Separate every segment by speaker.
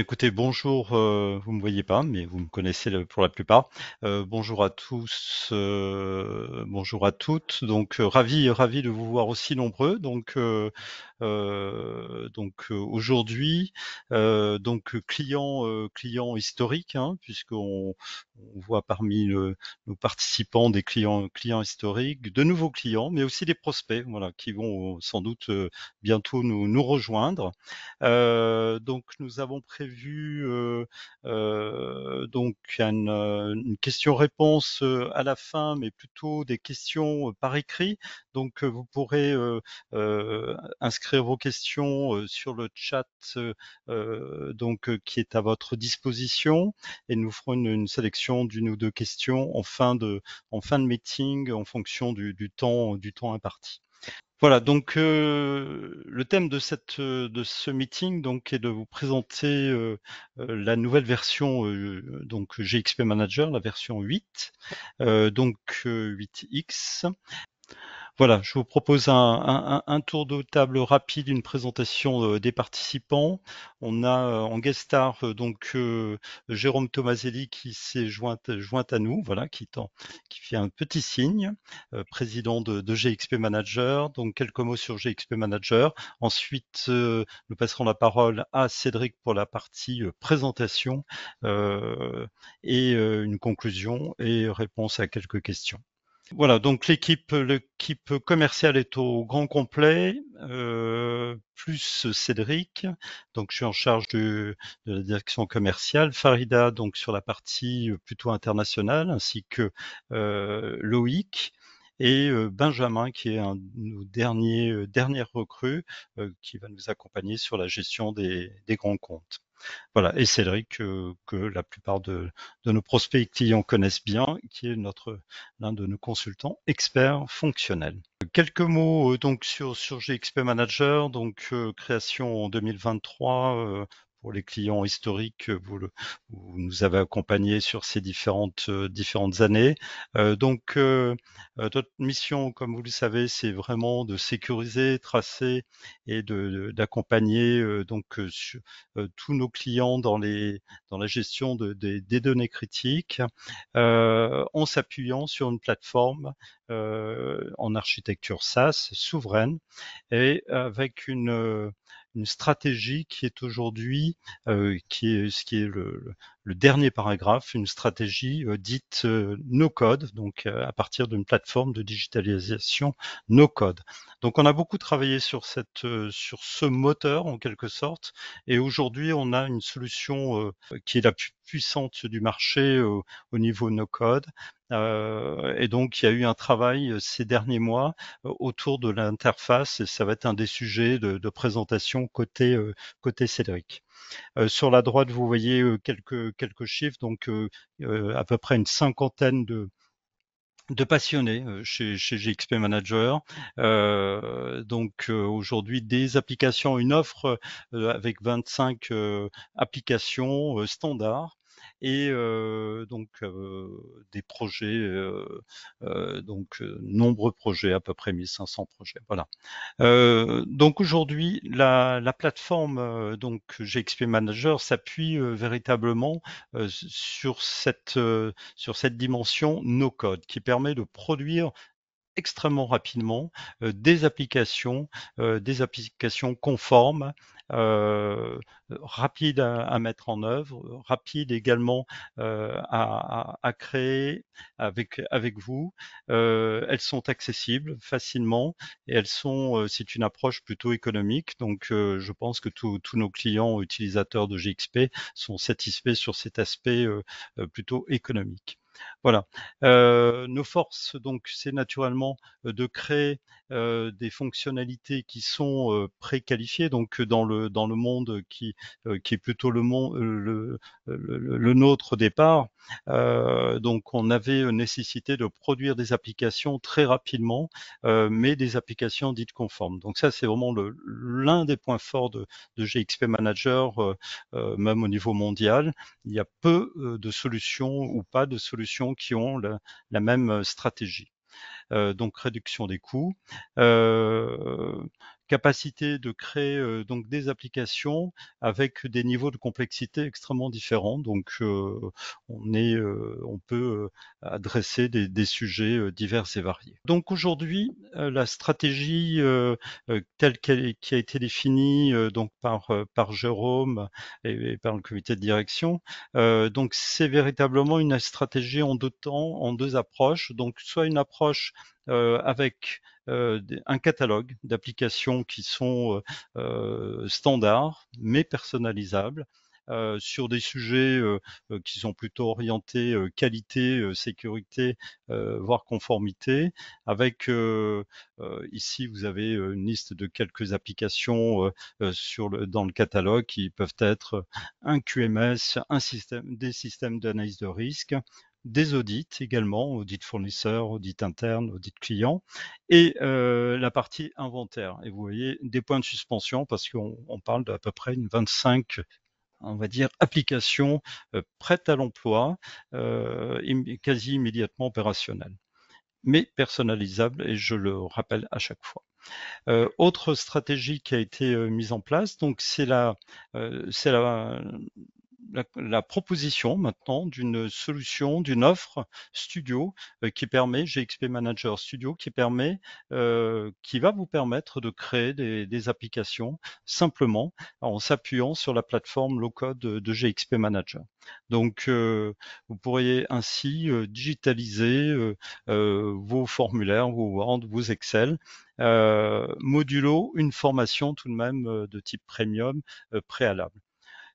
Speaker 1: Écoutez, bonjour, vous me voyez pas, mais vous me connaissez pour la plupart. Bonjour à tous, bonjour à toutes. Donc, ravi de vous voir aussi nombreux. Aujourd'hui, client historique, hein, puisqu'on voit parmi nos participants des clients historiques, de nouveaux clients, mais aussi des prospects, voilà, qui vont sans doute bientôt nous rejoindre. Donc nous avons prévu une question-réponse à la fin, mais plutôt des questions par écrit. Donc vous pourrez inscrire vos questions sur le chat qui est à votre disposition, et nous ferons une sélection d'une ou deux questions en fin de meeting en fonction du temps imparti. Voilà, donc le thème de ce meeting donc est de vous présenter la nouvelle version donc GXP Manager, la version 8, 8X. Voilà, je vous propose un tour de table rapide, une présentation des participants. On a en guest star Jérôme Tomaselli qui s'est joint à nous, voilà, qui fait un petit signe, président de GXP Manager. Donc quelques mots sur GXP Manager. Ensuite, nous passerons la parole à Cédric pour la partie présentation une conclusion et réponse à quelques questions. Voilà, donc l'équipe commerciale est au grand complet, plus Cédric. Donc je suis en charge de la direction commerciale, Farida donc sur la partie plutôt internationale, ainsi que Loïc et Benjamin qui est un de nos dernières recrues qui va nous accompagner sur la gestion des grands comptes. Voilà, et Cédric, que la plupart de nos prospects et clients connaissent bien, qui est l'un de nos consultants experts fonctionnels. Quelques mots sur GXP Manager, création en 2023 pour les clients historiques, vous nous avez accompagnés sur ces différentes années. Notre mission, comme vous le savez, c'est vraiment de sécuriser, tracer et d'accompagner tous nos clients dans la gestion des données critiques en s'appuyant sur une plateforme en architecture SaaS souveraine et avec une stratégie qui est aujourd'hui, qui est le dernier paragraphe, une stratégie dite no code, donc à partir d'une plateforme de digitalisation no code. Donc on a beaucoup travaillé sur sur ce moteur en quelque sorte, et aujourd'hui on a une solution qui est la plus puissante du marché au niveau no code. Et donc, il y a eu un travail ces derniers mois autour de l'interface, et ça va être un des sujets de présentation côté Cédric. Sur la droite, vous voyez quelques chiffres, à peu près une cinquantaine de passionnés chez GXP Manager. Aujourd'hui, des applications, une offre avec 25 applications standards et des projets, nombreux projets, à peu près 1500 projets. Voilà. Donc aujourd'hui, la plateforme GXP Manager s'appuie véritablement sur cette dimension no code qui permet de produire extrêmement rapidement des applications conformes, euh, rapides à mettre en œuvre, rapides également à créer avec vous. Elles sont accessibles facilement et c'est une approche plutôt économique. Donc, je pense que tous nos clients utilisateurs de GXP sont satisfaits sur cet aspect plutôt économique. Voilà. Nos forces, donc, c'est naturellement de créer des fonctionnalités qui sont préqualifiées, donc dans le monde qui est plutôt le nôtre au départ. Donc, on avait nécessité de produire des applications très rapidement, mais des applications dites conformes. Donc, ça, c'est vraiment l'un des points forts de GXP Manager, même au niveau mondial. Il y a peu de solutions ou pas de solutions qui ont la même stratégie. Donc réduction des coûts, capacité de créer donc des applications avec des niveaux de complexité extrêmement différents. Donc on peut adresser des sujets divers et variés. Donc aujourd'hui, la stratégie telle qui a été définie donc par Jérôme et par le comité de direction, donc c'est véritablement une stratégie en deux temps, en deux approches. Donc soit une approche avec un catalogue d'applications qui sont standards mais personnalisables sur des sujets qui sont plutôt orientés qualité, sécurité, voire conformité. Avec ici, vous avez une liste de quelques applications dans le catalogue qui peuvent être un QMS, des systèmes d'analyse de risque, des audits également, audit fournisseur, audit interne, audit client, et la partie inventaire. Et vous voyez des points de suspension parce qu'on parle d'à peu près une 25, on va dire, applications prêtes à l'emploi, quasi immédiatement opérationnelles, mais personnalisables, et je le rappelle à chaque fois. Autre stratégie qui a été mise en place, donc c'est la proposition maintenant d'une solution, d'une offre studio qui permet, GXP Manager Studio, qui va vous permettre de créer des applications simplement en s'appuyant sur la plateforme low-code de GXP Manager. Donc, vous pourriez ainsi digitaliser vos formulaires, vos Word, vos Excel, modulo une formation tout de même de type premium préalable.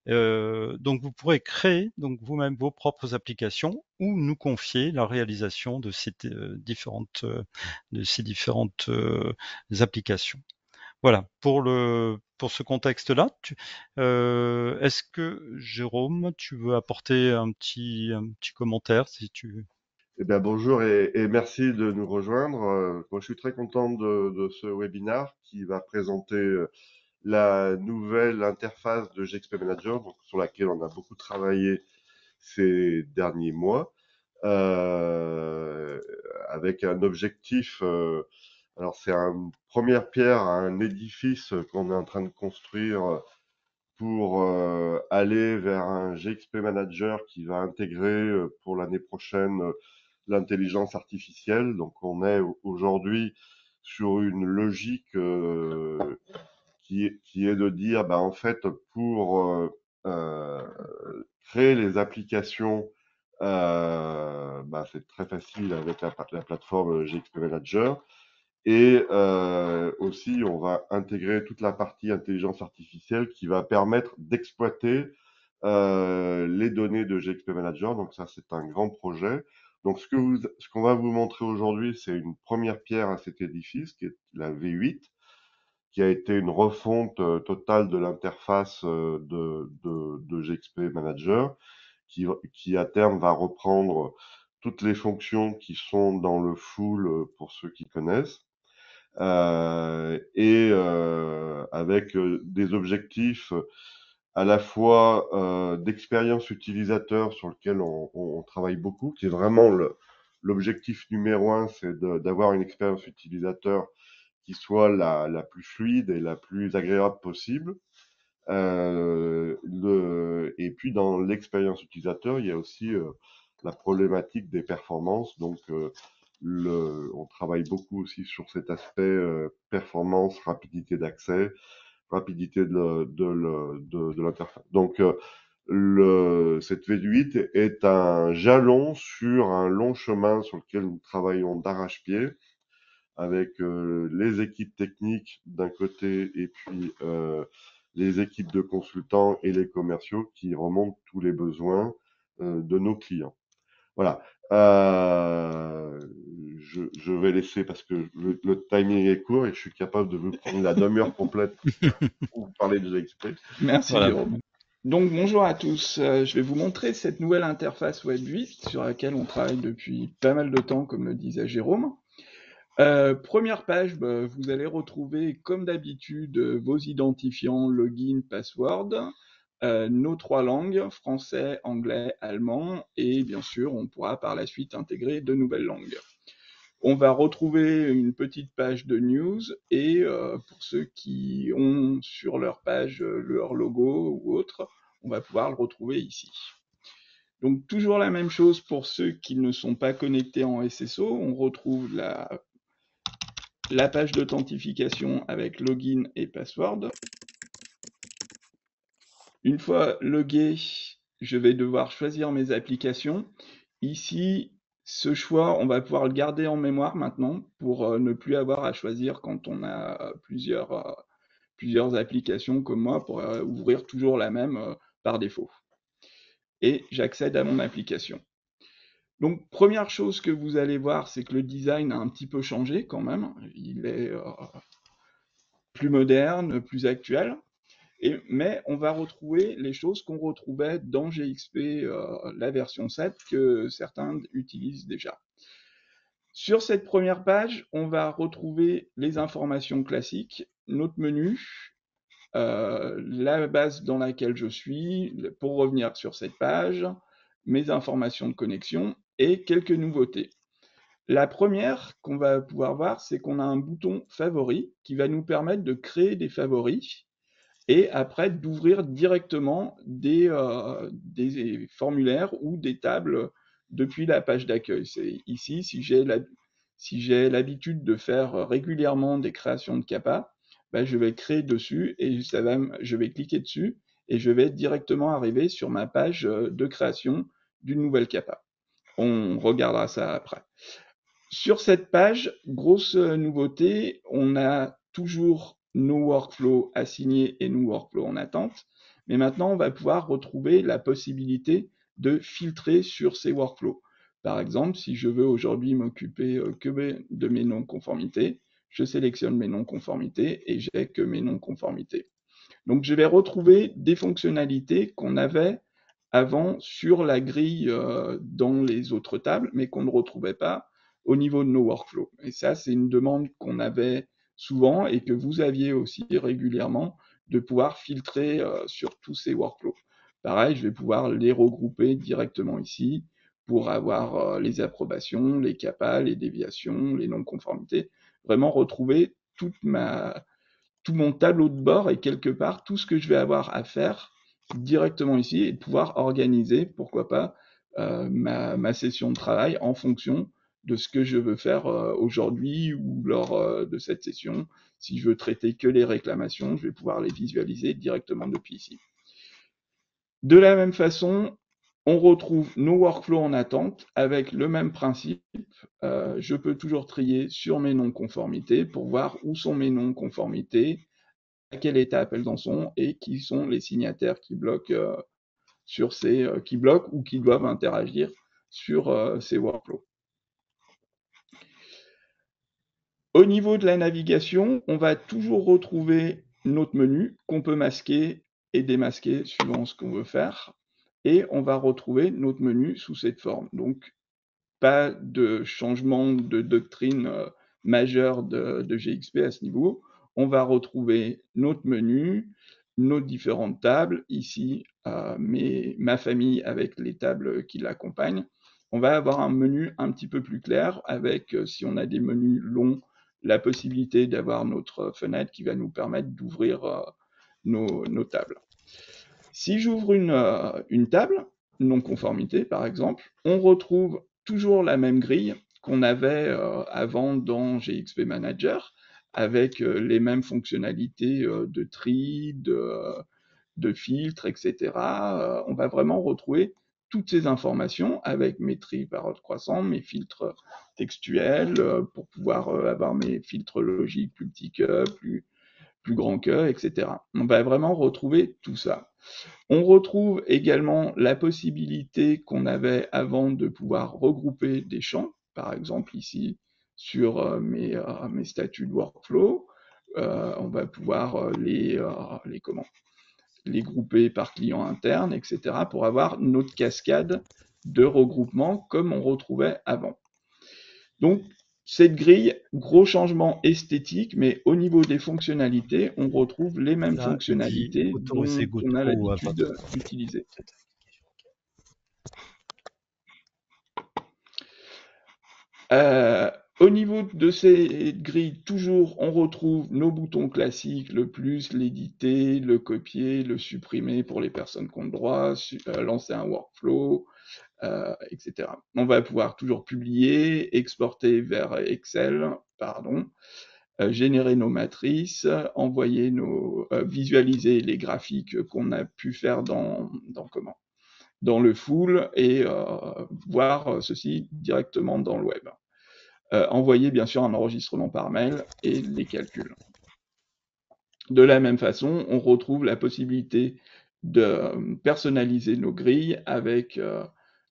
Speaker 1: Donc vous pourrez créer donc vous-même vos propres applications ou nous confier la réalisation de ces différentes applications. Voilà, pour ce contexte-là, est-ce que Jérôme, tu veux apporter un petit commentaire si tu...
Speaker 2: Eh bien, bonjour et merci de nous rejoindre. Moi, je suis très content de ce webinaire qui va présenter la nouvelle interface de GXP Manager, donc, sur laquelle on a beaucoup travaillé ces derniers mois, euh, avec un objectif. Alors, c'est une première pierre à un édifice qu'on est en train de construire pour aller vers un GXP Manager qui va intégrer pour l'année prochaine l'intelligence artificielle. Donc on est aujourd'hui sur une logique qui est de dire, bah, en fait, pour euh, créer les applications, bah, c'est très facile avec la plateforme GXP Manager. Et aussi, on va intégrer toute la partie intelligence artificielle qui va permettre d'exploiter les données de GXP Manager. Donc ça, c'est un grand projet. Donc ce qu'on va vous montrer aujourd'hui, c'est une première pierre à cet édifice, qui est la V8, qui a été une refonte totale de l'interface de GXP Manager, qui à terme va reprendre toutes les fonctions qui sont dans le full pour ceux qui connaissent. Avec des objectifs à la fois d'expérience utilisateur sur lequel on travaille beaucoup, qui est vraiment l'objectif numéro un, c'est d'avoir une expérience utilisateur qui soit la plus fluide et la plus agréable possible. Et puis dans l'expérience utilisateur, il y a aussi la problématique des performances. Donc on travaille beaucoup aussi sur cet aspect performance, rapidité d'accès, rapidité de l'interface. Donc cette V8 est un jalon sur un long chemin sur lequel nous travaillons d'arrache-pied avec les équipes techniques d'un côté et puis les équipes de consultants et les commerciaux qui remontent tous les besoins de nos clients. Voilà. Je vais laisser parce que le timing est court et je suis capable de vous prendre la demi-heure complète pour vous parler de GXP.
Speaker 3: Merci
Speaker 1: Voilà.
Speaker 3: Jérôme. Donc bonjour à tous, je vais vous montrer cette nouvelle interface Web 8 sur laquelle on travaille depuis pas mal de temps comme le disait Jérôme. Première page, vous allez retrouver comme d'habitude vos identifiants, login, password, nos trois langues, français, anglais, allemand, et bien sûr on pourra par la suite intégrer de nouvelles langues. On va retrouver une petite page de news et pour ceux qui ont sur leur page leur logo ou autre, on va pouvoir le retrouver ici. Donc toujours la même chose pour ceux qui ne sont pas connectés en SSO, on retrouve la page d'authentification avec login et password. Une fois logué, je vais devoir choisir mes applications. Ici, ce choix, on va pouvoir le garder en mémoire maintenant pour ne plus avoir à choisir quand on a plusieurs applications comme moi pour ouvrir toujours la même par défaut. Et j'accède à mon application. Donc, première chose que vous allez voir, c'est que le design a un petit peu changé quand même. Il est plus moderne, plus actuel. Mais on va retrouver les choses qu'on retrouvait dans GXP, la version 7, que certains utilisent déjà. Sur cette première page, on va retrouver les informations classiques, notre menu, la base dans laquelle je suis, pour revenir sur cette page, mes informations de connexion et quelques nouveautés. La première qu'on va pouvoir voir, c'est qu'on a un bouton favoris qui va nous permettre de créer des favoris et après d'ouvrir directement des formulaires ou des tables depuis la page d'accueil. C'est ici, si j'ai l'habitude de faire régulièrement des créations de CAPA, ben, je vais créer dessus et je vais cliquer dessus et je vais directement arriver sur ma page de création d'une nouvelle CAPA. On regardera ça après. Sur cette page, grosse nouveauté, on a toujours nos workflows assignés et nos workflows en attente, mais maintenant on va pouvoir retrouver la possibilité de filtrer sur ces workflows. Par exemple, si je veux aujourd'hui m'occuper que de mes non-conformités, je sélectionne mes non-conformités et j'ai que mes non-conformités. Donc je vais retrouver des fonctionnalités qu'on avait avant sur la grille dans les autres tables, mais qu'on ne retrouvait pas au niveau de nos workflows. Et ça, c'est une demande qu'on avait souvent et que vous aviez aussi régulièrement, de pouvoir filtrer sur tous ces workflows. Pareil, je vais pouvoir les regrouper directement ici pour avoir les approbations, les CAPA, les déviations, les non-conformités, vraiment retrouver tout mon tableau de bord et quelque part tout ce que je vais avoir à faire directement ici et de pouvoir organiser, pourquoi pas, ma session de travail en fonction de ce que je veux faire aujourd'hui ou lors de cette session. Si je veux traiter que les réclamations, je vais pouvoir les visualiser directement depuis ici. De la même façon, on retrouve nos workflows en attente avec le même principe. Je peux toujours trier sur mes non-conformités pour voir où sont mes non-conformités, à quelle étape elles en sont et qui sont les signataires qui bloquent qui bloquent ou qui doivent interagir sur ces workflows. Au niveau de la navigation, on va toujours retrouver notre menu qu'on peut masquer et démasquer suivant ce qu'on veut faire. Et on va retrouver notre menu sous cette forme. Donc, pas de changement de doctrine majeur de GXP à ce niveau. On va retrouver notre menu, nos différentes tables, ici ma famille avec les tables qui l'accompagnent. On va avoir un menu un petit peu plus clair avec, si on a des menus longs, la possibilité d'avoir notre fenêtre qui va nous permettre d'ouvrir nos tables. Si j'ouvre une table, non-conformité par exemple, on retrouve toujours la même grille qu'on avait avant dans GXP Manager, avec les mêmes fonctionnalités de tri, de filtre, etc. On va vraiment retrouver toutes ces informations avec mes tris par ordre croissant, mes filtres textuels, pour pouvoir avoir mes filtres logiques plus petits que, plus grands que, etc. On va vraiment retrouver tout ça. On retrouve également la possibilité qu'on avait avant de pouvoir regrouper des champs, par exemple ici sur mes statuts de workflow. On va pouvoir les grouper par client interne, etc., pour avoir notre cascade de regroupement comme on retrouvait avant. Donc, cette grille, gros changement esthétique, mais au niveau des fonctionnalités, on retrouve les mêmes
Speaker 1: Là,
Speaker 3: fonctionnalités dont on a l'habitude d'utiliser. Au niveau de ces grilles, toujours, on retrouve nos boutons classiques, le plus, l'éditer, le copier, le supprimer pour les personnes qui ont le droit, lancer un workflow, etc. On va pouvoir toujours publier, exporter vers Excel, générer nos matrices, envoyer visualiser les graphiques qu'on a pu faire dans le full et voir ceci directement dans le web. Envoyer bien sûr un enregistrement par mail et les calculs. De la même façon, on retrouve la possibilité de personnaliser nos grilles avec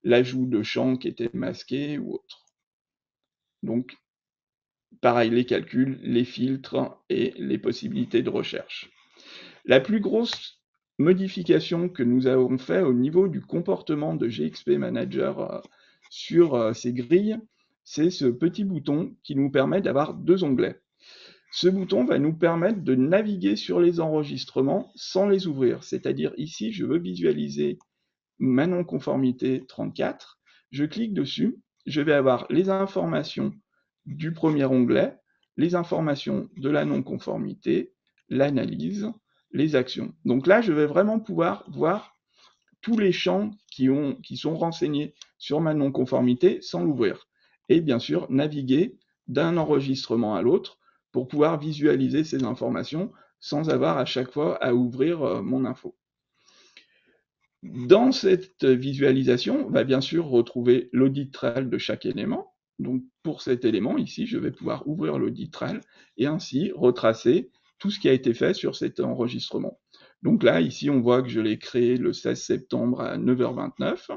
Speaker 3: l'ajout de champs qui étaient masqués ou autres. Donc, pareil, les calculs, les filtres et les possibilités de recherche. La plus grosse modification que nous avons fait au niveau du comportement de GXP Manager sur ces grilles, c'est ce petit bouton qui nous permet d'avoir 2 onglets. Ce bouton va nous permettre de naviguer sur les enregistrements sans les ouvrir. C'est-à-dire ici, je veux visualiser ma non-conformité 34. Je clique dessus, je vais avoir les informations du premier onglet, les informations de la non-conformité, l'analyse, les actions. Donc là, je vais vraiment pouvoir voir tous les champs qui sont renseignés sur ma non-conformité sans l'ouvrir. Et bien sûr, naviguer d'un enregistrement à l'autre pour pouvoir visualiser ces informations sans avoir à chaque fois à ouvrir mon info. Dans cette visualisation, on va bien sûr retrouver l'audit trail de chaque élément. Donc pour cet élément, ici, je vais pouvoir ouvrir l'audit trail et ainsi retracer tout ce qui a été fait sur cet enregistrement. Donc là, ici, on voit que je l'ai créé le 16 septembre à 9h29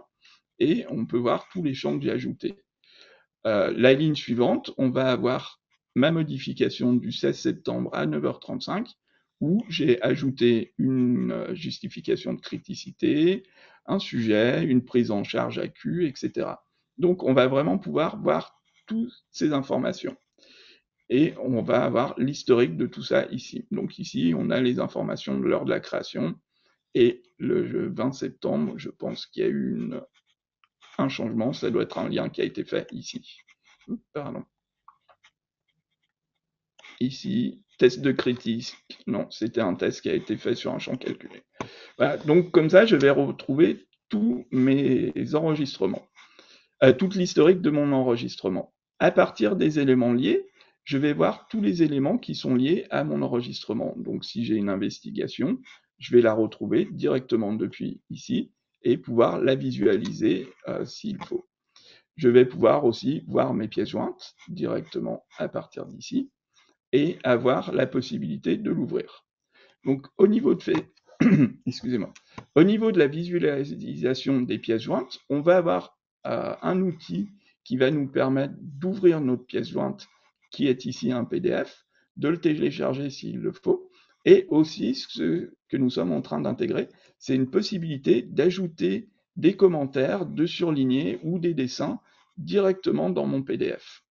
Speaker 3: et on peut voir tous les champs que j'ai ajoutés. La ligne suivante, on va avoir ma modification du 16 septembre à 9h35 où j'ai ajouté une justification de criticité, un sujet, une prise en charge AQ, etc. Donc on va vraiment pouvoir voir toutes ces informations. Et on va avoir l'historique de tout ça ici. Donc ici, on a les informations de l'heure de la création. Et le 20 septembre, je pense qu'il y a eu un changement, ça doit être un lien qui a été fait ici. Pardon. Ici, test de critique. Non, c'était un test qui a été fait sur un champ calculé. Voilà, donc comme ça, je vais retrouver tous mes enregistrements, toute l'historique de mon enregistrement. À partir des éléments liés, je vais voir tous les éléments qui sont liés à mon enregistrement. Donc si j'ai une investigation, je vais la retrouver directement depuis ici et pouvoir la visualiser s'il faut. Je vais pouvoir aussi voir mes pièces jointes directement à partir d'ici et avoir la possibilité de l'ouvrir. Donc au niveau de excusez-moi, au niveau de la visualisation des pièces jointes, on va avoir un outil qui va nous permettre d'ouvrir notre pièce jointe, qui est ici un PDF, de le télécharger s'il le faut, et aussi ce que nous sommes en train d'intégrer, c'est une possibilité d'ajouter des commentaires, de surligner ou des dessins directement dans mon PDF.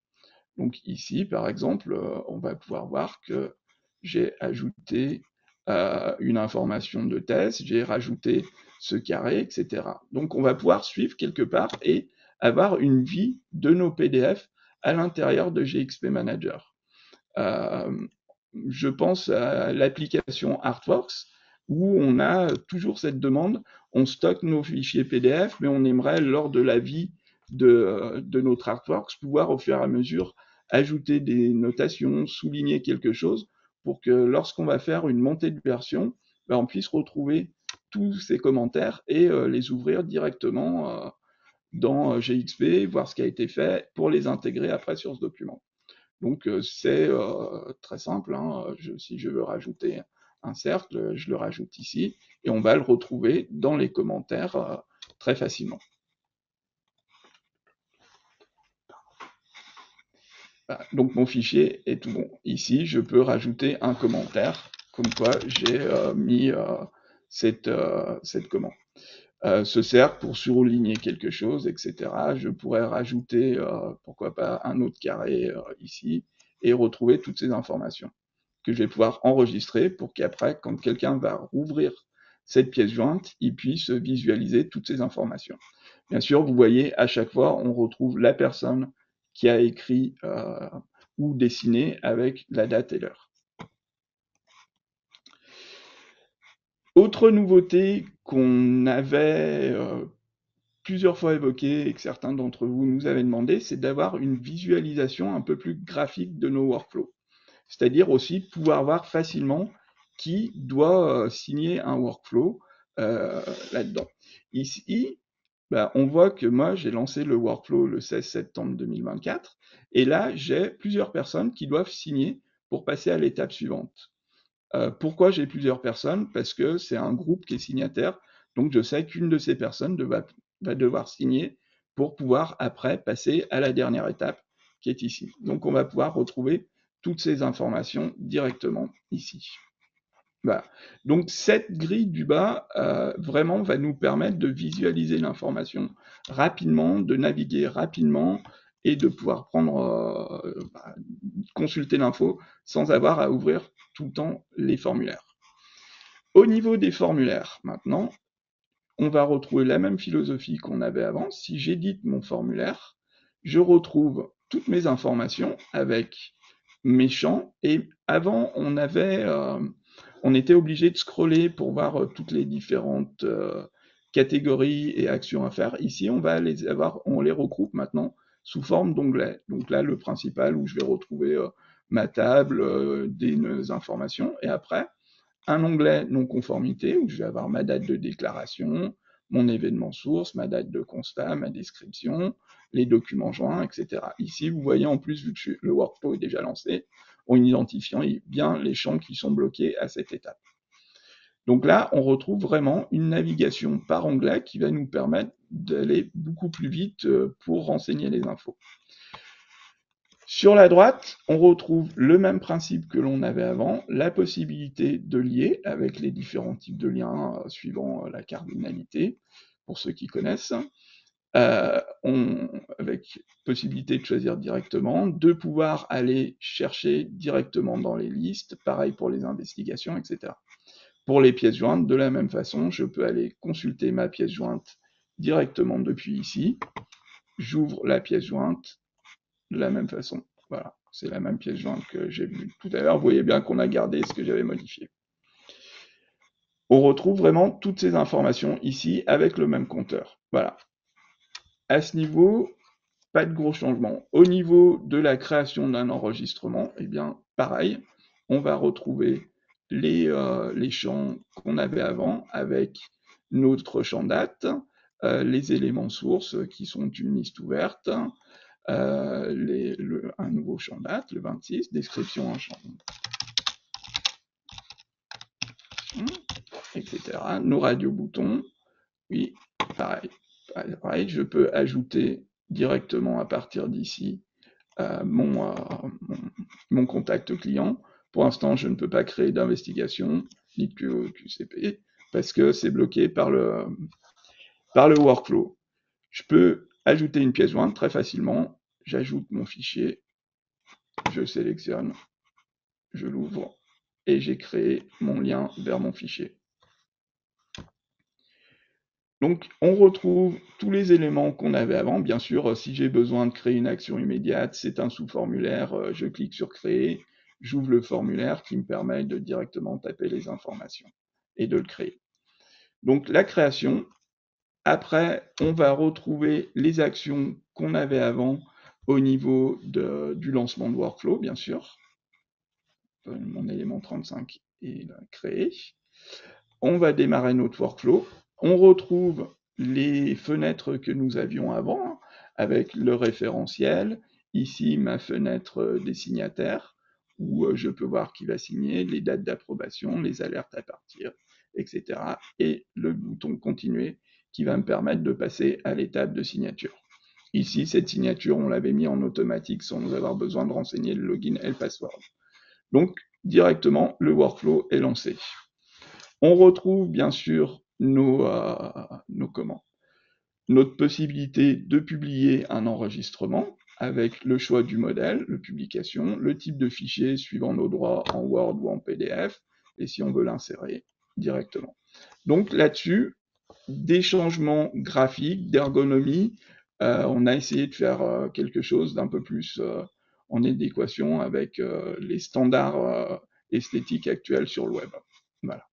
Speaker 3: Donc ici, par exemple, on va pouvoir voir que j'ai ajouté une information de test, j'ai rajouté ce carré, etc. Donc on va pouvoir suivre quelque part et avoir une vie de nos PDF à l'intérieur de GXP Manager. Je pense à l'application Artworks, où on a toujours cette demande, on stocke nos fichiers PDF, mais on aimerait, lors de la vie de notre Artworks, pouvoir au fur et à mesure ajouter des notations, souligner quelque chose, pour que lorsqu'on va faire une montée de version, on puisse retrouver tous ces commentaires et les ouvrir directement dans GXP, voir ce qui a été fait, pour les intégrer après sur ce document. Donc c'est très simple, hein. Si je veux rajouter un cercle, je le rajoute ici, et on va le retrouver dans les commentaires très facilement. Voilà. Donc mon fichier est tout bon. Ici, je peux rajouter un commentaire, comme quoi j'ai mis cette commande. Ce cercle pour surligner quelque chose, etc. Je pourrais rajouter, pourquoi pas, un autre carré ici, et retrouver toutes ces informations que je vais pouvoir enregistrer pour qu'après, quand quelqu'un va rouvrir cette pièce jointe, il puisse visualiser toutes ces informations. Bien sûr, vous voyez, à chaque fois, on retrouve la personne qui a écrit ou dessiné avec la date et l'heure. Autre nouveauté qu'on avait plusieurs fois évoquée et que certains d'entre vous nous avaient demandé, c'est d'avoir une visualisation un peu plus graphique de nos workflows. C'est-à-dire aussi pouvoir voir facilement qui doit signer un workflow là-dedans. Ici, on voit que moi, j'ai lancé le workflow le 16 septembre 2024, et là, j'ai plusieurs personnes qui doivent signer pour passer à l'étape suivante. Pourquoi j'ai plusieurs personnes? Parce que c'est un groupe qui est signataire, donc je sais qu'une de ces personnes va devoir signer pour pouvoir après passer à la dernière étape qui est ici. Donc on va pouvoir retrouver toutes ces informations directement ici. Voilà. Donc cette grille du bas vraiment va nous permettre de visualiser l'information rapidement, de naviguer rapidement et de pouvoir consulter l'info sans avoir à ouvrir tout le temps les formulaires. Au niveau des formulaires, maintenant, on va retrouver la même philosophie qu'on avait avant. Si j'édite mon formulaire, je retrouve toutes mes informations avec mes champs. Et avant, on était obligé de scroller pour voir toutes les différentes catégories et actions à faire. Ici, on les regroupe maintenant sous forme d'onglets. Donc là, le principal où je vais retrouver ma table, des informations. Et après, un onglet non-conformité où je vais avoir ma date de déclaration, mon événement source, ma date de constat, ma description, les documents joints, etc. Ici, vous voyez en plus, vu que le workflow est déjà lancé, en identifiant bien les champs qui sont bloqués à cette étape. Donc là, on retrouve vraiment une navigation par onglet qui va nous permettre d'aller beaucoup plus vite pour renseigner les infos. Sur la droite, on retrouve le même principe que l'on avait avant, la possibilité de lier avec les différents types de liens suivant la cardinalité, pour ceux qui connaissent, avec possibilité de choisir directement, de pouvoir aller chercher directement dans les listes, pareil pour les investigations, etc. Pour les pièces jointes, de la même façon, je peux aller consulter ma pièce jointe directement depuis ici, j'ouvre la pièce jointe, de la même façon. Voilà, c'est la même pièce jointe que j'ai vue tout à l'heure. Vous voyez bien qu'on a gardé ce que j'avais modifié. On retrouve vraiment toutes ces informations ici avec le même compteur. Voilà. À ce niveau, pas de gros changements. Au niveau de la création d'un enregistrement, eh bien, pareil, on va retrouver les champs qu'on avait avant avec notre champ date, les éléments sources qui sont une liste ouverte, un nouveau champ date, le 26, description en champ, etc. Nos radio-boutons, oui, pareil, je peux ajouter directement à partir d'ici mon contact client. Pour l'instant, je ne peux pas créer d'investigation, ni de QCP, parce que c'est bloqué par le workflow. Je peux ajouter une pièce jointe très facilement. J'ajoute mon fichier, je sélectionne, je l'ouvre, et j'ai créé mon lien vers mon fichier. Donc, on retrouve tous les éléments qu'on avait avant. Bien sûr, si j'ai besoin de créer une action immédiate, c'est un sous-formulaire, je clique sur Créer, j'ouvre le formulaire qui me permet de directement taper les informations et de le créer. Donc, la création. Après, on va retrouver les actions qu'on avait avant au niveau du lancement de workflow, bien sûr. Mon élément 35 est créé. On va démarrer notre workflow. On retrouve les fenêtres que nous avions avant, avec le référentiel. Ici, ma fenêtre des signataires, où je peux voir qui va signer, les dates d'approbation, les alertes à partir, etc. Et le bouton continuer qui va me permettre de passer à l'étape de signature. Ici, cette signature, on l'avait mis en automatique sans avoir besoin de renseigner le login et le password. Donc, directement, le workflow est lancé. On retrouve bien sûr notre possibilité de publier un enregistrement avec le choix du modèle, le publication, le type de fichier suivant nos droits en Word ou en PDF, et si on veut l'insérer directement. Donc là-dessus, des changements graphiques, d'ergonomie, on a essayé de faire quelque chose d'un peu plus en adéquation avec les standards esthétiques actuels sur le web. Voilà.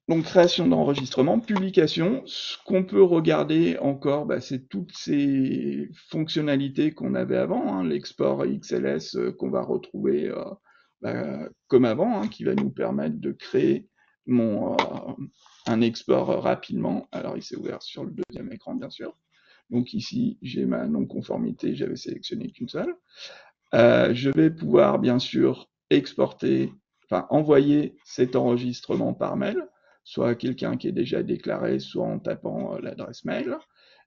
Speaker 3: Donc création d'enregistrement, publication. Ce qu'on peut regarder encore, c'est toutes ces fonctionnalités qu'on avait avant, hein, l'export XLS qu'on va retrouver comme avant, hein, qui va nous permettre de créer un export rapidement. Alors il s'est ouvert sur le deuxième écran, bien sûr. Donc ici, j'ai ma non-conformité, j'avais sélectionné qu'une seule. Je vais pouvoir, bien sûr, envoyer cet enregistrement par mail, soit à quelqu'un qui est déjà déclaré, soit en tapant l'adresse mail,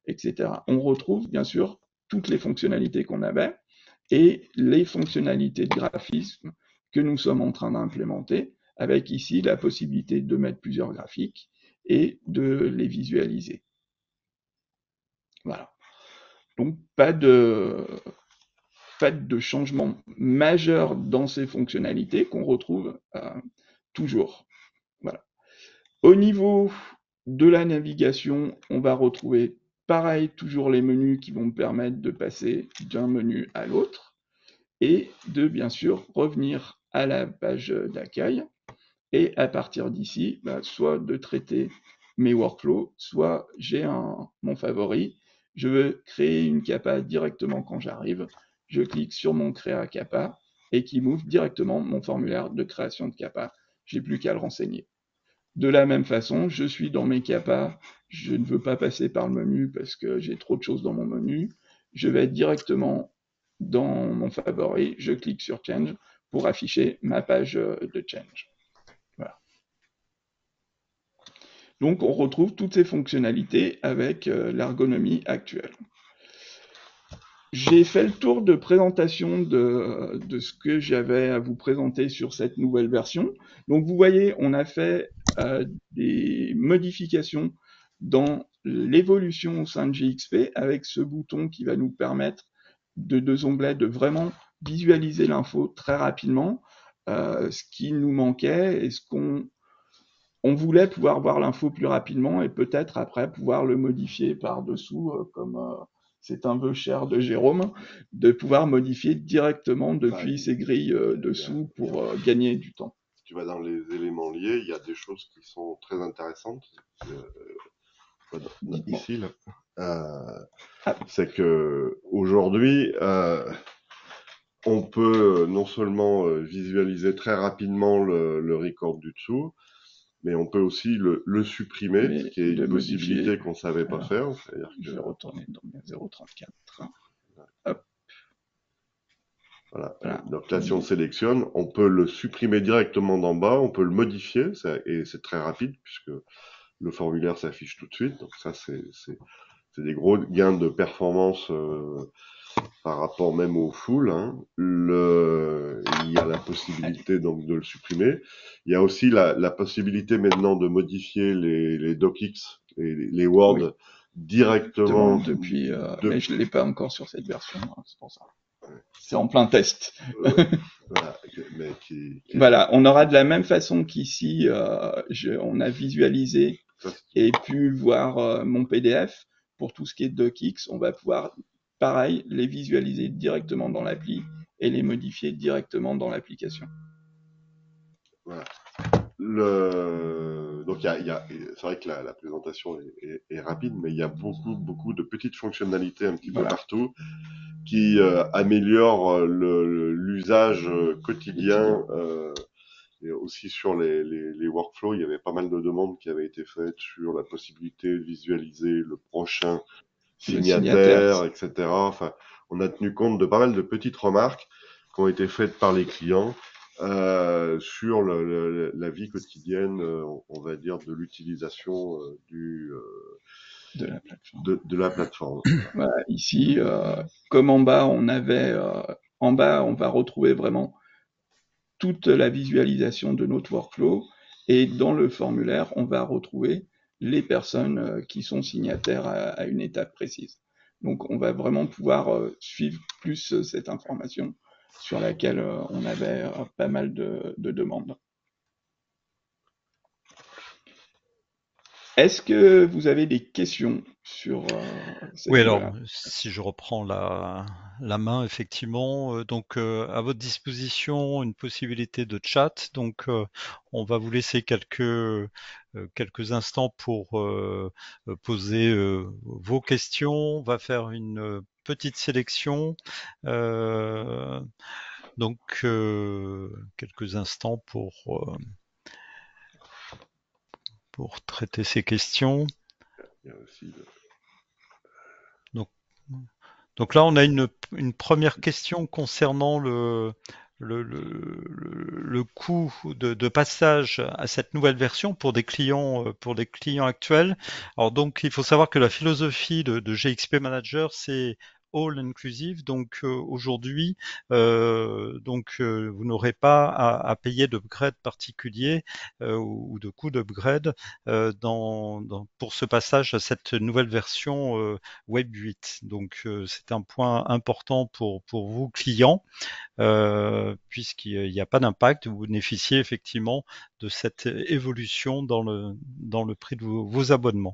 Speaker 3: etc. On retrouve, bien sûr, toutes les fonctionnalités qu'on avait et les fonctionnalités de graphisme que nous sommes en train d'implémenter, avec ici la possibilité de mettre plusieurs graphiques et de les visualiser. Voilà. Donc, pas de changement majeur dans ces fonctionnalités qu'on retrouve toujours. Voilà. Au niveau de la navigation, on va retrouver pareil, toujours les menus qui vont me permettre de passer d'un menu à l'autre et de bien sûr revenir à la page d'accueil et à partir d'ici, soit de traiter mes workflows, soit j'ai mon favori, je veux créer une capa directement quand j'arrive, je clique sur mon créa capa et qui m'ouvre directement mon formulaire de création de capa. J'ai plus qu'à le renseigner. De la même façon, je suis dans mes capas, je ne veux pas passer par le menu parce que j'ai trop de choses dans mon menu, je vais directement dans mon favori, je clique sur Change pour afficher ma page de Change. Voilà. Donc on retrouve toutes ces fonctionnalités avec l'ergonomie actuelle. J'ai fait le tour de présentation de ce que j'avais à vous présenter sur cette nouvelle version. Donc vous voyez, on a fait des modifications dans l'évolution au sein de GXP avec ce bouton qui va nous permettre de deux onglets de vraiment visualiser l'info très rapidement, ce qui nous manquait et ce on voulait pouvoir voir l'info plus rapidement et peut-être après pouvoir le modifier par-dessous, comme c'est un vœu cher de Jérôme, de pouvoir modifier directement depuis ces grilles dessous pour gagner du temps.
Speaker 2: Si tu vas dans les éléments liés, il y a des choses qui sont très intéressantes. Ici, là. C'est que aujourd'hui, on peut non seulement visualiser très rapidement le record du dessous, mais on peut aussi le supprimer, ce qui est une possibilité qu'on ne savait pas faire.
Speaker 3: Je vais retourner dans mes 0.34.
Speaker 2: Hop. Voilà. Donc là, si on sélectionne, on peut le supprimer directement d'en bas, on peut le modifier, et c'est très rapide puisque le formulaire s'affiche tout de suite. Donc ça, c'est des gros gains de performance par rapport même au full. Hein. Il y a la possibilité donc de le supprimer. Il y a aussi la possibilité maintenant de modifier les docx et les Word directement
Speaker 3: depuis. Mais je ne l'ai pas encore sur cette version, hein, c'est pour ça. C'est en plein test. Voilà, on aura de la même façon qu'ici, on a visualisé et pu voir mon PDF. Pour tout ce qui est docx, on va pouvoir, pareil, les visualiser directement dans l'appli et les modifier directement dans l'application.
Speaker 2: Voilà. Donc c'est vrai que la présentation est rapide, mais il y a beaucoup de petites fonctionnalités un petit peu partout qui améliorent l'usage quotidien. Et aussi sur les workflows, il y avait pas mal de demandes qui avaient été faites sur la possibilité de visualiser le prochain signataire, etc. Enfin, on a tenu compte de pas mal de petites remarques qui ont été faites par les clients sur la vie quotidienne, on va dire, de l'utilisation de la plateforme.
Speaker 3: Voilà, ici, comme en bas, on va retrouver vraiment toute la visualisation de notre workflow et dans le formulaire, on va retrouver les personnes qui sont signataires à une étape précise. Donc, on va vraiment pouvoir suivre plus cette information sur laquelle on avait pas mal de demandes. Est-ce que vous avez des questions sur
Speaker 1: Oui,
Speaker 3: cette
Speaker 1: alors
Speaker 3: nouvelle?
Speaker 1: si je reprends la main, effectivement, donc à votre disposition une possibilité de chat. Donc on va vous laisser quelques instants pour poser vos questions. On va faire une petite sélection. Euh, donc quelques instants pour traiter ces questions.
Speaker 2: Il y a aussi
Speaker 1: Donc Donc là, on a une première question concernant le coût de passage à cette nouvelle version pour des clients actuels. Alors donc, il faut savoir que la philosophie de GXP Manager, c'est all inclusive. Donc aujourd'hui, vous n'aurez pas à payer d'upgrade particulier ou de coût d'upgrade pour ce passage à cette nouvelle version Web 8. Donc c'est un point important pour vous clients, puisqu'il n'y a pas d'impact, vous bénéficiez effectivement de cette évolution dans le prix de vos abonnements.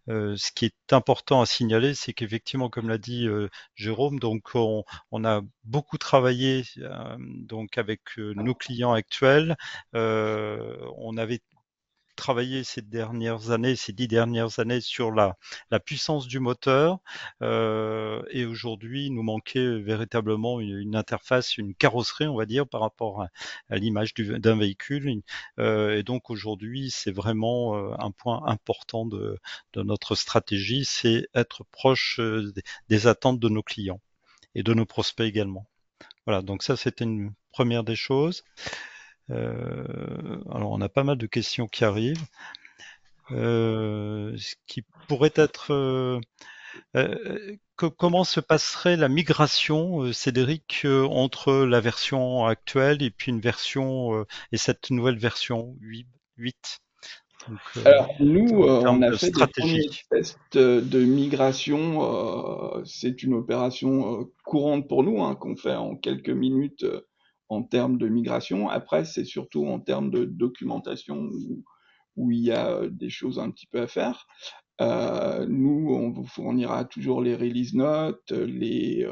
Speaker 1: Ce qui est important à signaler, c'est qu'effectivement, comme l'a dit Jérôme, donc on a beaucoup travaillé donc avec nos clients actuels. On avait travaillé ces 10 dernières années sur la puissance du moteur, et aujourd'hui, il nous manquait véritablement une interface, une carrosserie, on va dire, par rapport à l'image d'un véhicule. Et donc aujourd'hui, c'est vraiment un point important de notre stratégie, c'est être proche des attentes de nos clients et de nos prospects également. Voilà, donc ça c'était une première des choses. Alors on a pas mal de questions qui arrivent. Ce qui pourrait être comment se passerait la migration, Cédric, entre la version actuelle et puis une version et cette nouvelle version 8. Donc,
Speaker 3: Alors nous,
Speaker 1: en
Speaker 3: on
Speaker 1: termes
Speaker 3: a
Speaker 1: de
Speaker 3: fait des premiers
Speaker 1: stratégie.
Speaker 3: tests de migration. C'est une opération courante pour nous, hein, qu'on fait en quelques minutes en termes de migration. Après, c'est surtout en termes de documentation où il y a des choses un petit peu à faire. Nous, on vous fournira toujours les release notes, les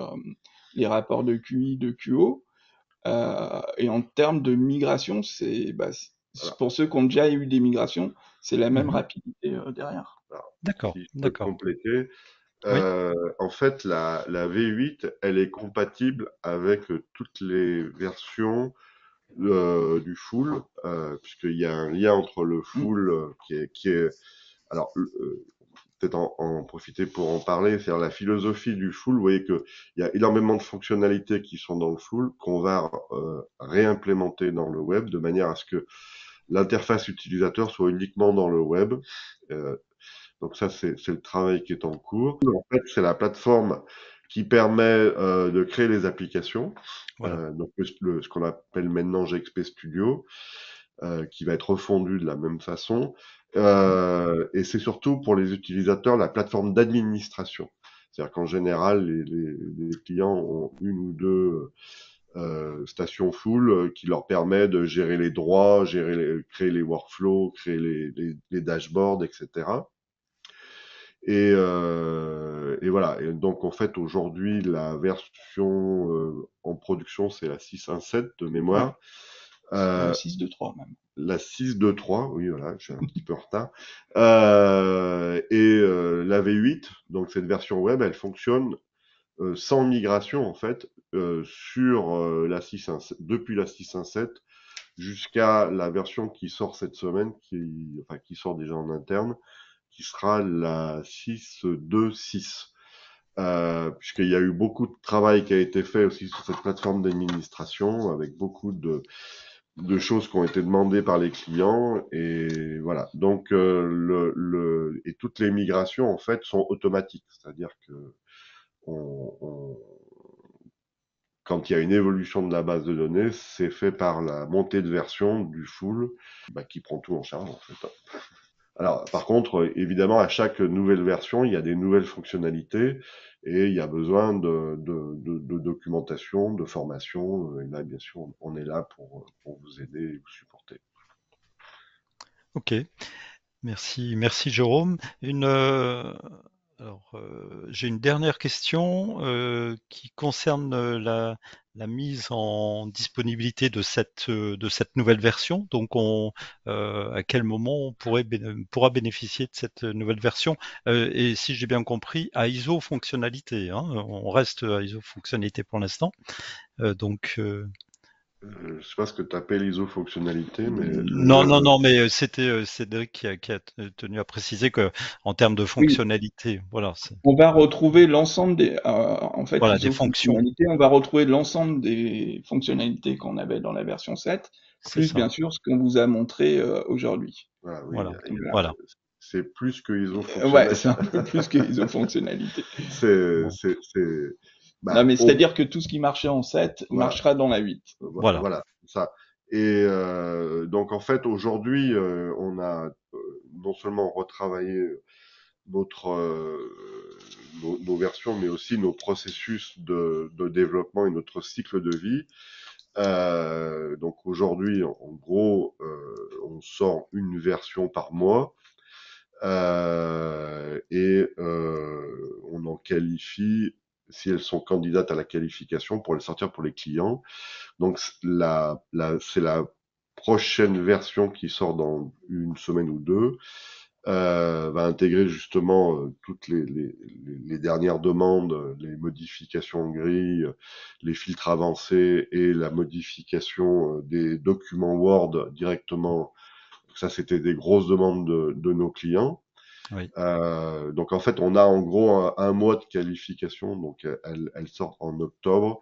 Speaker 3: rapports de QI, de QO. Et en termes de migration,
Speaker 2: voilà.
Speaker 3: pour ceux qui ont déjà eu des migrations, c'est la même
Speaker 1: Mhm.
Speaker 3: rapidité derrière.
Speaker 2: Alors,
Speaker 1: D'accord,
Speaker 2: si je peux
Speaker 1: d'accord.
Speaker 2: compléter,
Speaker 1: Oui.
Speaker 2: en fait, la V8, elle est compatible avec toutes les versions du full, puisqu'il y a un lien entre le
Speaker 3: Mm.
Speaker 2: full qui est alors peut-être en profiter pour en parler, c'est-à-dire la philosophie du full. Vous voyez que il y a énormément de fonctionnalités qui sont dans le full qu'on va réimplémenter dans le web de manière à ce que l'interface utilisateur soit uniquement dans le web. Euh, donc ça, c'est le travail qui est en cours. En fait, c'est la plateforme qui permet de créer les applications.
Speaker 1: Voilà.
Speaker 2: Donc ce qu'on appelle maintenant GXP Studio, qui va être refondu de la même façon. Et c'est surtout pour les utilisateurs la plateforme d'administration. C'est-à-dire qu'en général, les clients ont une ou deux stations full qui leur permet de gérer les droits, créer les workflows, créer les dashboards, etc. Et voilà. Et donc en fait aujourd'hui la version en production c'est la 6.1.7 de
Speaker 3: Ouais,
Speaker 2: mémoire. Euh,
Speaker 3: 6.2.3 même.
Speaker 2: la 6.2.3, oui voilà, je suis un petit peu en retard. La V8, donc cette version web, elle fonctionne sans migration en fait sur la 6.1.7, depuis la 6.1.7 jusqu'à la version qui sort cette semaine, qui sort déjà en interne, qui sera la 6.2.6. Puisqu'il y a eu beaucoup de travail qui a été fait aussi sur cette plateforme d'administration, avec beaucoup de choses qui ont été demandées par les clients, et voilà. Donc et toutes les migrations en fait sont automatiques, c'est-à-dire que on, quand il y a une évolution de la base de données, c'est fait par la montée de version du full, qui prend tout en charge en fait. Alors, par contre, évidemment, à chaque nouvelle version, il y a des nouvelles fonctionnalités et il y a besoin de documentation, de formation. Et là, bien sûr, on est là pour vous aider et vous supporter.
Speaker 1: Ok. Merci Jérôme. J'ai une dernière question qui concerne la mise en disponibilité de cette nouvelle version. Donc, à quel moment pourra bénéficier de cette nouvelle version? Et si j'ai bien compris, à ISO fonctionnalité, hein, on reste à ISO fonctionnalité pour l'instant. Donc,
Speaker 2: Je sais pas ce que tu appelles ISO-fonctionnalité, mais
Speaker 1: non, mais c'était Cédric qui a tenu à préciser que en termes de
Speaker 3: Oui,
Speaker 1: fonctionnalité, voilà,
Speaker 3: on va retrouver l'ensemble en fait,
Speaker 1: voilà, des
Speaker 3: ISO
Speaker 1: fonctions,
Speaker 3: fonctionnalités, on va retrouver l'ensemble des fonctionnalités qu'on avait dans la version 7,
Speaker 1: c'est
Speaker 3: plus bien
Speaker 1: ça.
Speaker 3: sûr ce qu'on vous a montré aujourd'hui.
Speaker 2: voilà, oui,
Speaker 1: Voilà,
Speaker 2: il y a
Speaker 1: voilà.
Speaker 2: c'est plus que
Speaker 3: Ouais,
Speaker 2: ISO-fonctionnalité.
Speaker 3: c'est un peu plus que ISO fonctionnalité.
Speaker 2: C'est
Speaker 1: Bon,
Speaker 2: c'est c'est
Speaker 3: Non,
Speaker 2: bah,
Speaker 3: mais
Speaker 2: au
Speaker 3: c'est-à-dire que tout ce qui marchait en 7
Speaker 2: voilà.
Speaker 3: marchera dans la 8.
Speaker 1: voilà.
Speaker 2: Voilà, ça. Et donc en fait aujourd'hui, on a non seulement retravaillé notre nos versions, mais aussi nos processus de développement et notre cycle de vie. Donc aujourd'hui, en gros, on sort une version par mois et on en qualifie si elles sont candidates à la qualification pour les sortir pour les clients. Donc c'est la prochaine version qui sort dans une semaine ou deux, va intégrer justement toutes les dernières demandes, les modifications en grille, les filtres avancés et la modification des documents Word directement. Ça, c'était des grosses demandes de nos clients.
Speaker 1: Oui,
Speaker 2: Donc en fait, on a en gros un mois de qualification, donc elle sort en octobre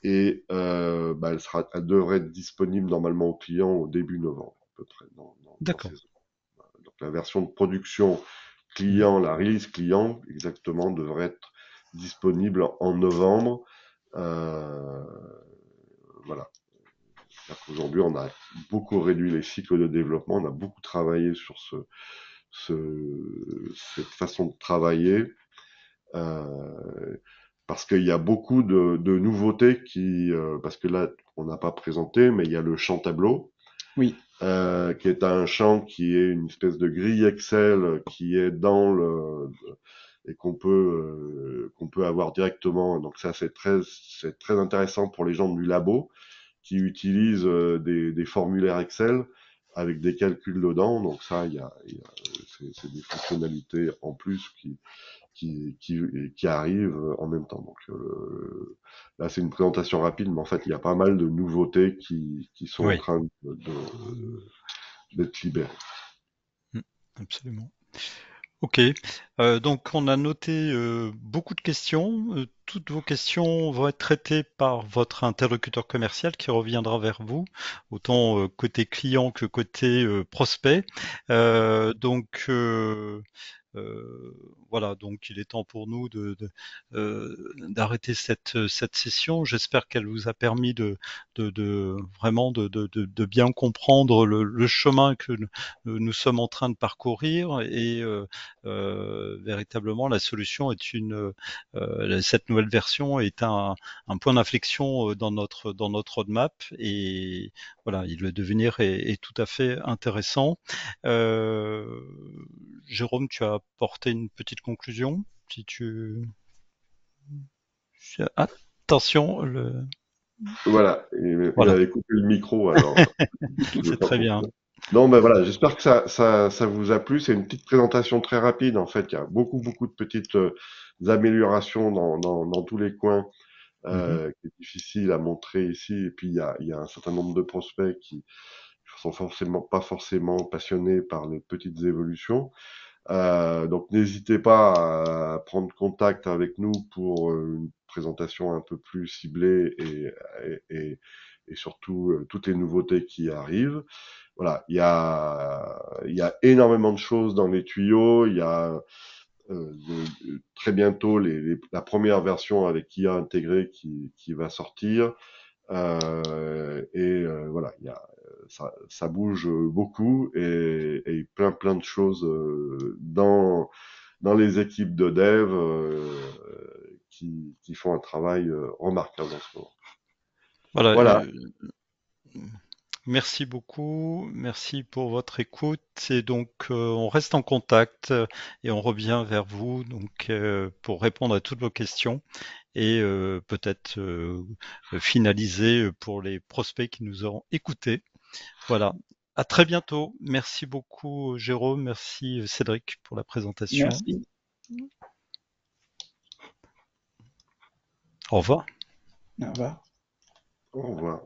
Speaker 2: et bah, elle devrait être disponible normalement aux clients au début novembre, à peu près, dans ces
Speaker 1: d'accord.
Speaker 2: eaux. Donc la version de production
Speaker 1: Mhm.
Speaker 2: client, la release client, exactement, devrait être disponible en novembre. Euh, voilà. Aujourd'hui, on a beaucoup réduit les cycles de développement, on a beaucoup travaillé sur cette façon de travailler. Euh, Parce qu'il y a beaucoup de nouveautés parce que là, on n'a pas présenté, mais il y a le champ tableau,
Speaker 3: Oui.
Speaker 2: qui est un champ qui est une espèce de grille Excel qui est et qu'on peut avoir directement. Donc ça, c'est très intéressant pour les gens du labo qui utilisent des formulaires Excel avec des calculs dedans. Donc ça, c'est des fonctionnalités en plus qui arrivent en même temps. Donc là, c'est une présentation rapide, mais en fait, il y a pas mal de nouveautés qui sont en
Speaker 1: Oui,
Speaker 2: train d'être libérées.
Speaker 1: mm, absolument. Ok, donc on a noté beaucoup de questions. Toutes vos questions vont être traitées par votre interlocuteur commercial qui reviendra vers vous, autant côté client que côté prospect. Voilà, donc il est temps pour nous d'arrêter cette session. J'espère qu'elle vous a permis vraiment de bien comprendre le chemin que nous sommes en train de parcourir et véritablement la solution est cette nouvelle version est un point d'inflexion dans notre roadmap et voilà, le devenir est tout à fait intéressant. Euh, Jérôme, tu as apporté une petite conclusion. Si tu... Attention,
Speaker 2: Voilà, il
Speaker 1: voilà,
Speaker 2: avait coupé le micro, alors le
Speaker 1: c'est
Speaker 2: temps
Speaker 1: très
Speaker 2: qu'on
Speaker 1: bien.
Speaker 2: trouve. Non, ben voilà, j'espère que ça vous a plu. C'est une petite présentation très rapide. En fait, il y a beaucoup de petites améliorations dans tous les coins
Speaker 1: Mhm.
Speaker 2: qui est difficile à montrer ici. Et puis, il y a un certain nombre de prospects qui sont pas forcément passionnés par les petites évolutions. Donc n'hésitez pas à prendre contact avec nous pour une présentation un peu plus ciblée et surtout toutes les nouveautés qui arrivent. Voilà, il y a énormément de choses dans les tuyaux. Il y a très bientôt la première version avec IA intégrée qui va sortir. Voilà, ça bouge beaucoup et plein de choses dans les équipes de dev qui font un travail remarquable en ce moment.
Speaker 1: Voilà.
Speaker 2: Voilà,
Speaker 1: Merci beaucoup, merci pour votre écoute et donc on reste en contact et on revient vers vous donc pour répondre à toutes vos questions et peut-être finaliser pour les prospects qui nous auront écoutés. Voilà. À très bientôt. Merci beaucoup Jérôme, merci Cédric pour la présentation.
Speaker 3: Merci.
Speaker 1: Au revoir.
Speaker 3: Au revoir.
Speaker 2: Au revoir.